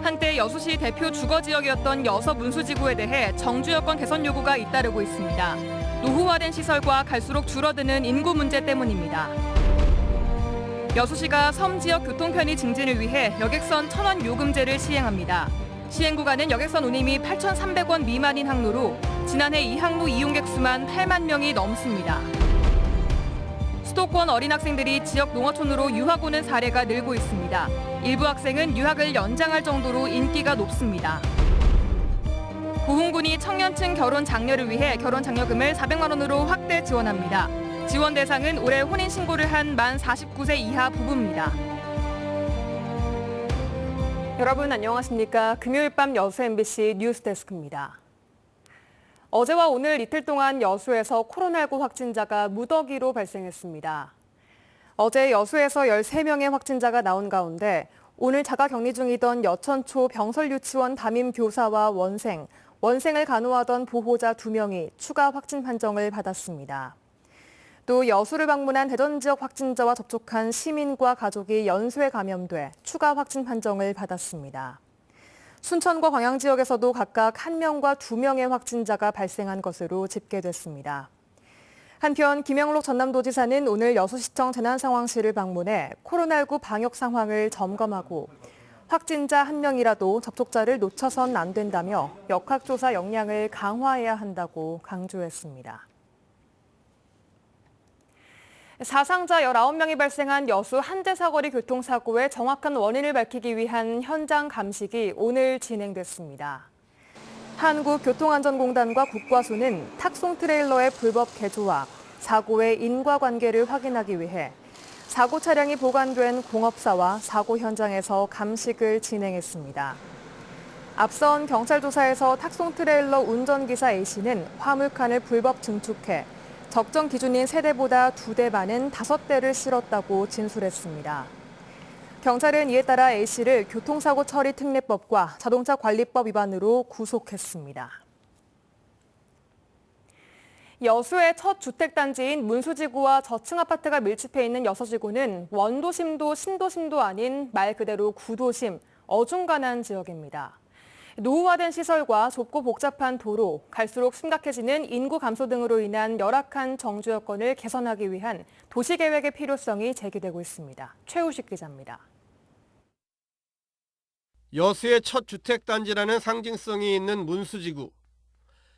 한때 여수시 대표 주거지역이었던 여서 문수지구에 대해 정주 여건 개선 요구가 잇따르고 있습니다. 노후화된 시설과 갈수록 줄어드는 인구 문제 때문입니다. 여수시가 섬 지역 교통 편의 증진을 위해 여객선 1,000원 요금제를 시행합니다. 시행 구간은 여객선 운임이 8,300원 미만인 항로로 지난해 이 항로 이용객 수만 8만 명이 넘습니다. 수도권 어린 학생들이 지역 농어촌으로 유학 오는 사례가 늘고 있습니다. 일부 학생은 유학을 연장할 정도로 인기가 높습니다. 고흥군이 청년층 결혼 장려를 위해 결혼 장려금을 400만 원으로 확대 지원합니다. 지원 대상은 올해 혼인신고를 한 만 49세 이하 부부입니다. 여러분 안녕하십니까? 금요일 밤 여수 MBC 뉴스데스크입니다. 어제와 오늘 이틀 동안 여수에서 코로나19 확진자가 무더기로 발생했습니다. 어제 여수에서 13명의 확진자가 나온 가운데 오늘 자가격리 중이던 여천초 병설유치원 담임 교사와 원생을 간호하던 보호자 2명이 추가 확진 판정을 받았습니다. 또 여수를 방문한 대전 지역 확진자와 접촉한 시민과 가족이 연쇄 감염돼 추가 확진 판정을 받았습니다. 순천과 광양 지역에서도 각각 1명과 2명의 확진자가 발생한 것으로 집계됐습니다. 한편 김영록 전남도지사는 오늘 여수시청 재난상황실을 방문해 코로나19 방역 상황을 점검하고 확진자 1명이라도 접촉자를 놓쳐선 안 된다며 역학조사 역량을 강화해야 한다고 강조했습니다. 사상자 19명이 발생한 여수 한제사거리 교통사고의 정확한 원인을 밝히기 위한 현장 감식이 오늘 진행됐습니다. 한국교통안전공단과 국과수는 탁송 트레일러의 불법 개조와 사고의 인과관계를 확인하기 위해 사고 차량이 보관된 공업사와 사고 현장에서 감식을 진행했습니다. 앞선 경찰 조사에서 탁송 트레일러 운전기사 A씨는 화물칸을 불법 증축해 적정 기준인 3대보다 2대 많은 5대를 실었다고 진술했습니다. 경찰은 이에 따라 A씨를 교통사고 처리 특례법과 자동차 관리법 위반으로 구속했습니다. 여수의 첫 주택단지인 문수지구와 저층 아파트가 밀집해 있는 여서지구는 원도심도 신도심도 아닌 말 그대로 구도심, 어중간한 지역입니다. 노후화된 시설과 좁고 복잡한 도로, 갈수록 심각해지는 인구 감소 등으로 인한 열악한 정주 여건을 개선하기 위한 도시계획의 필요성이 제기되고 있습니다. 최우식 기자입니다. 여수의 첫 주택단지라는 상징성이 있는 문수지구.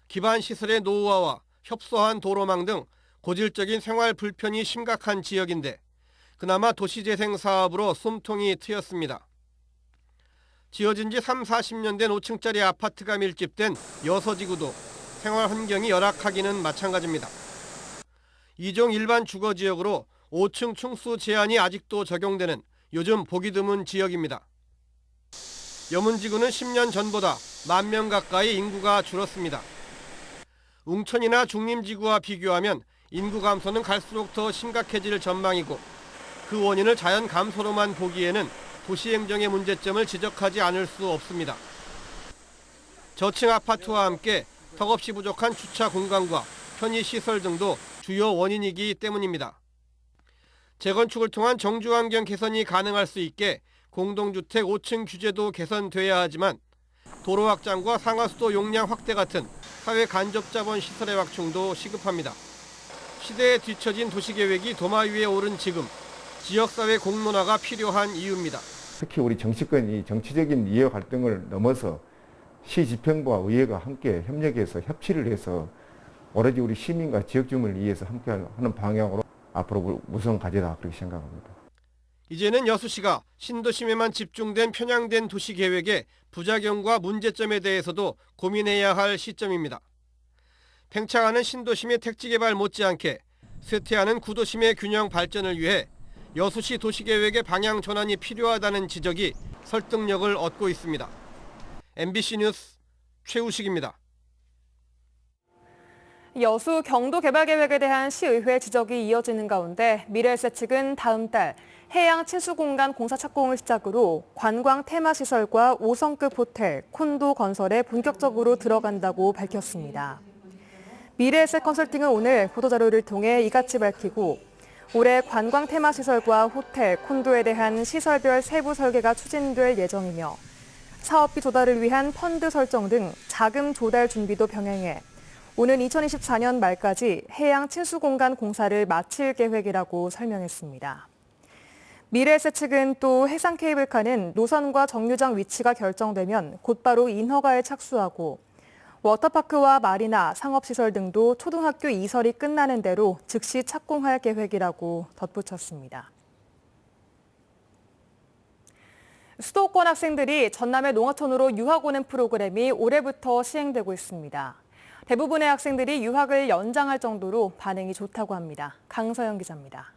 기반시설의 노후화와 협소한 도로망 등 고질적인 생활 불편이 심각한 지역인데 그나마 도시재생 사업으로 숨통이 트였습니다. 지어진 지 30-40년 된 5층짜리 아파트가 밀집된 여서지구도 생활 환경이 열악하기는 마찬가지입니다. 2종 일반 주거지역으로 5층 층수 제한이 아직도 적용되는 요즘 보기 드문 지역입니다. 여문지구는 10년 전보다 10,000명 가까이 인구가 줄었습니다. 웅천이나 중림지구와 비교하면 인구 감소는 갈수록 더 심각해질 전망이고 그 원인을 자연 감소로만 보기에는 도시행정의 문제점을 지적하지 않을 수 없습니다. 저층 아파트와 함께 턱없이 부족한 주차 공간과 편의시설 등도 주요 원인이기 때문입니다. 재건축을 통한 정주환경 개선이 가능할 수 있게 공동주택 5층 규제도 개선돼야 하지만 도로 확장과 상하수도 용량 확대 같은 사회 간접자본 시설의 확충도 시급합니다. 시대에 뒤처진 도시계획이 도마 위에 오른 지금 지역사회 공론화가 필요한 이유입니다. 특히 우리 정치권이 정치적인 이해 갈등을 넘어서 시 지평부와 의회가 함께 협력해서 협치를 해서 오로지 우리 시민과 지역 주민을 위해서 함께 하는 방향으로 앞으로 우선 가져다 그렇게 생각합니다. 이제는 여수시가 신도심에만 집중된 편향된 도시계획의 부작용과 문제점에 대해서도 고민해야 할 시점입니다. 팽창하는 신도심의 택지개발 못지않게 쇠퇴하는 구도심의 균형 발전을 위해 여수시 도시계획의 방향 전환이 필요하다는 지적이 설득력을 얻고 있습니다. MBC 뉴스 최우식입니다. 여수 경도개발계획에 대한 시의회 지적이 이어지는 가운데 미래에셋 측은 다음 달 해양 친수공간 공사 착공을 시작으로 관광 테마시설과 5성급 호텔, 콘도 건설에 본격적으로 들어간다고 밝혔습니다. 미래에셋 컨설팅은 오늘 보도자료를 통해 이같이 밝히고 올해 관광 테마시설과 호텔, 콘도에 대한 시설별 세부 설계가 추진될 예정이며 사업비 조달을 위한 펀드 설정 등 자금 조달 준비도 병행해 오는 2024년 말까지 해양 친수공간 공사를 마칠 계획이라고 설명했습니다. 미래에셋 측은 또 해상 케이블카는 노선과 정류장 위치가 결정되면 곧바로 인허가에 착수하고 워터파크와 마리나, 상업시설 등도 초등학교 이설이 끝나는 대로 즉시 착공할 계획이라고 덧붙였습니다. 수도권 학생들이 전남의 농어촌으로 유학 오는 프로그램이 올해부터 시행되고 있습니다. 대부분의 학생들이 유학을 연장할 정도로 반응이 좋다고 합니다. 강서영 기자입니다.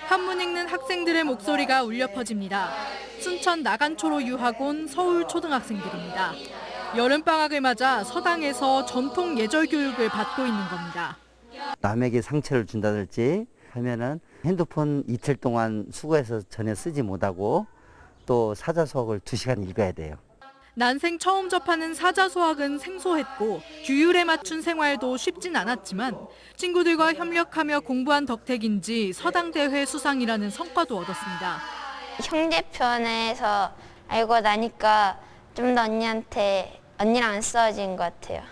한문 읽는 학생들의 목소리가 울려 퍼집니다. 순천 나간초로 유학 온 서울 초등학생들입니다. 여름방학을 맞아 서당에서 전통 예절 교육을 받고 있는 겁니다. 남에게 상처를 준다든지 하면은 핸드폰 이틀 동안 수거해서 전혀 쓰지 못하고 또 사자수학을 2시간 읽어야 돼요. 난생 처음 접하는 사자수학은 생소했고 규율에 맞춘 생활도 쉽진 않았지만 친구들과 협력하며 공부한 덕택인지 서당대회 수상이라는 성과도 얻었습니다. 형제편에서 알고 나니까 좀 더 언니랑 안쓰러진 것 같아요.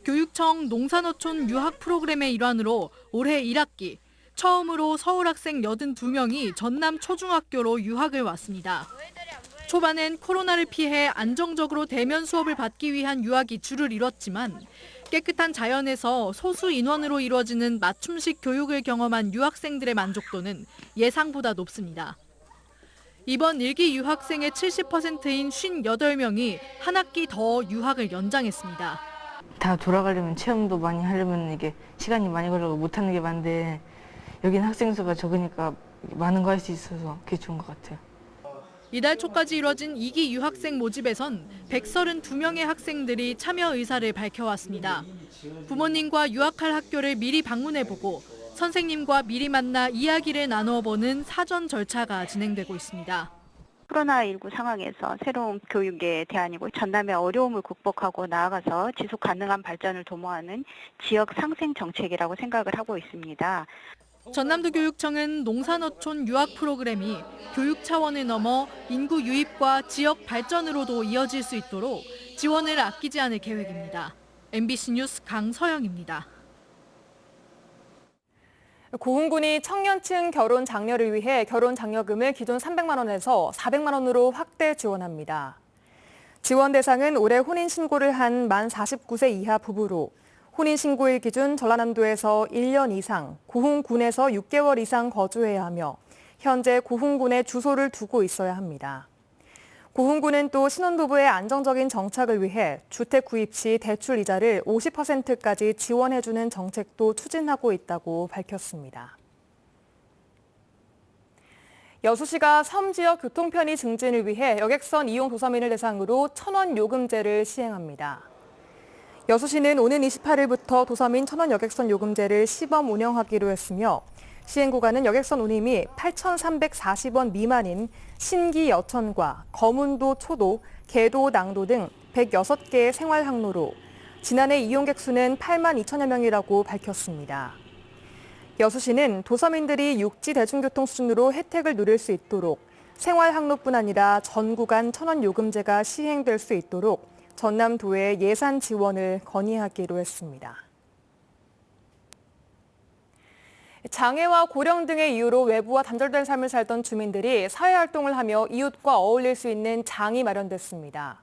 교육청 농산어촌 유학 프로그램의 일환으로 올해 1학기 처음으로 서울 학생 82명이 전남 초중학교로 유학을 왔습니다. 초반엔 코로나를 피해 안정적으로 대면 수업을 받기 위한 유학이 주를 이뤘지만 깨끗한 자연에서 소수 인원으로 이루어지는 맞춤식 교육을 경험한 유학생들의 만족도는 예상보다 높습니다. 이번 일기 유학생의 70%인 58명이 한 학기 더 유학을 연장했습니다. 다 돌아가려면 체험도 많이 하려면 이게 시간이 많이 걸려서 못하는 게 많은데 여기는 학생 수가 적으니까 많은 거 할 수 있어서 그게 좋은 것 같아요. 이달 초까지 이뤄진 2기 유학생 모집에선 132명의 학생들이 참여 의사를 밝혀왔습니다. 부모님과 유학할 학교를 미리 방문해보고 선생님과 미리 만나 이야기를 나누어보는 사전 절차가 진행되고 있습니다. 코로나19 상황에서 새로운 교육에 대안이고 전남의 어려움을 극복하고 나아가서 지속 가능한 발전을 도모하는 지역 상생 정책이라고 생각을 하고 있습니다. 전남도 교육청은 농산어촌 유학 프로그램이 교육 차원을 넘어 인구 유입과 지역 발전으로도 이어질 수 있도록 지원을 아끼지 않을 계획입니다. MBC 뉴스 강서영입니다. 고흥군이 청년층 결혼 장려를 위해 결혼 장려금을 기존 300만 원에서 400만 원으로 확대 지원합니다. 지원 대상은 올해 혼인신고를 한 만 49세 이하 부부로 혼인신고일 기준 전라남도에서 1년 이상, 고흥군에서 6개월 이상 거주해야 하며 현재 고흥군에 주소를 두고 있어야 합니다. 고흥군은 또 신혼부부의 안정적인 정착을 위해 주택 구입 시 대출 이자를 50%까지 지원해주는 정책도 추진하고 있다고 밝혔습니다. 여수시가 섬 지역 교통 편의 증진을 위해 여객선 이용 도서민을 대상으로 1,000원 요금제를 시행합니다. 여수시는 오는 28일부터 도서민 1,000원 여객선 요금제를 시범 운영하기로 했으며 시행 구간은 여객선 운임이 8,340원 미만인 신기 여천과 거문도 초도, 계도 낭도 등 106개의 생활 항로로 지난해 이용객 수는 8만 2천여 명이라고 밝혔습니다. 여수시는 도서민들이 육지 대중교통 수준으로 혜택을 누릴 수 있도록 생활 항로뿐 아니라 전 구간 1,000원 요금제가 시행될 수 있도록 전남도에 예산 지원을 건의하기로 했습니다. 장애와 고령 등의 이유로 외부와 단절된 삶을 살던 주민들이 사회활동을 하며 이웃과 어울릴 수 있는 장이 마련됐습니다.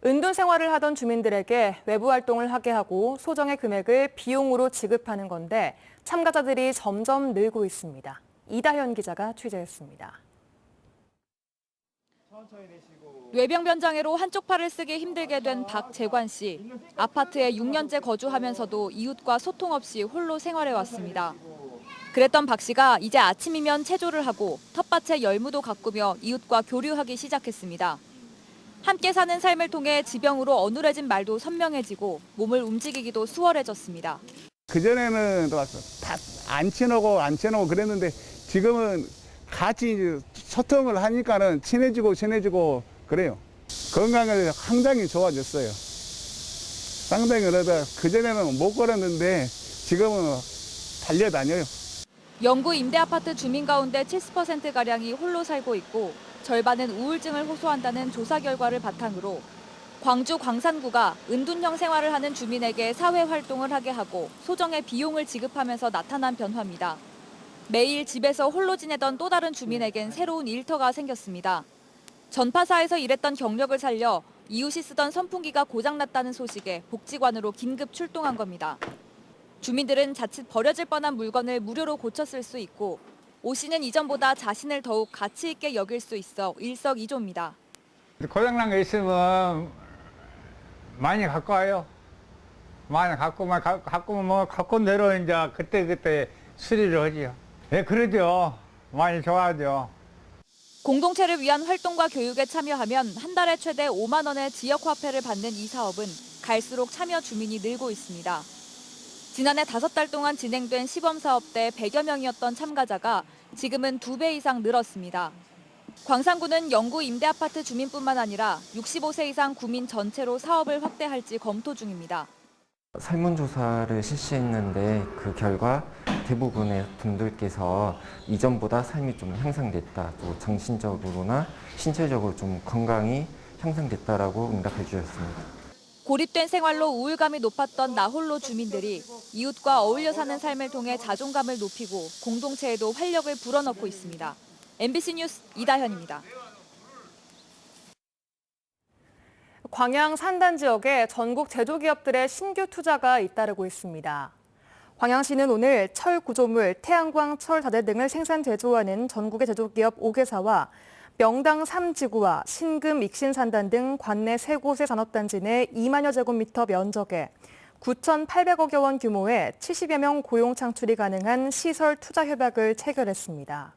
은둔 생활을 하던 주민들에게 외부 활동을 하게 하고 소정의 금액을 비용으로 지급하는 건데 참가자들이 점점 늘고 있습니다. 이다현 기자가 취재했습니다. 뇌병변 장애로 한쪽 팔을 쓰기 힘들게 된 박재관 씨. 아파트에 6년째 거주하면서도 이웃과 소통 없이 홀로 생활해왔습니다. 그랬던 박 씨가 이제 아침이면 체조를 하고 텃밭에 열무도 가꾸며 이웃과 교류하기 시작했습니다. 함께 사는 삶을 통해 지병으로 어눌해진 말도 선명해지고 몸을 움직이기도 수월해졌습니다. 그전에는 안 친하고 그랬는데 지금은 같이 소통을 하니까는 친해지고 그래요. 건강이 상당히 좋아졌어요. 상당히 그러다 그전에는 못 걸었는데 지금은 달려다녀요. 영구 임대아파트 주민 가운데 70%가량이 홀로 살고 있고 절반은 우울증을 호소한다는 조사 결과를 바탕으로 광주 광산구가 은둔형 생활을 하는 주민에게 사회활동을 하게 하고 소정의 비용을 지급하면서 나타난 변화입니다. 매일 집에서 홀로 지내던 또 다른 주민에겐 새로운 일터가 생겼습니다. 전파사에서 일했던 경력을 살려 이웃이 쓰던 선풍기가 고장났다는 소식에 복지관으로 긴급 출동한 겁니다. 주민들은 자칫 버려질 뻔한 물건을 무료로 고쳐 쓸 수 있고 오 씨는 이전보다 자신을 더욱 가치 있게 여길 수 있어 일석이조입니다. 고장난 게 있으면 많이 갖고 와요. 많이 갖고 온 대로 이제 그때 수리를 하지요. 예, 그러죠. 많이 좋아하죠. 공동체를 위한 활동과 교육에 참여하면 한 달에 최대 5만 원의 지역 화폐를 받는 이 사업은 갈수록 참여 주민이 늘고 있습니다. 지난해 5달 동안 진행된 시범사업 때 100여 명이었던 참가자가 지금은 2배 이상 늘었습니다. 광산구는 영구 임대아파트 주민뿐만 아니라 65세 이상 구민 전체로 사업을 확대할지 검토 중입니다. 설문조사를 실시했는데 그 결과 대부분의 분들께서 이전보다 삶이 좀 향상됐다, 또 정신적으로나 신체적으로 좀 건강이 향상됐다라고 응답해 주셨습니다. 고립된 생활로 우울감이 높았던 나홀로 주민들이 이웃과 어울려 사는 삶을 통해 자존감을 높이고 공동체에도 활력을 불어넣고 있습니다. MBC 뉴스 이다현입니다. 광양 산단 지역에 전국 제조기업들의 신규 투자가 잇따르고 있습니다. 광양시는 오늘 철 구조물, 태양광 철다대 등을 생산 제조하는 전국의 제조기업 5개사와 명당 3지구와 신금 익신산단 등 관내 3곳의 산업단지 내 2만여 제곱미터 면적에 9,800억여 원 규모의 70여 명 고용 창출이 가능한 시설 투자 협약을 체결했습니다.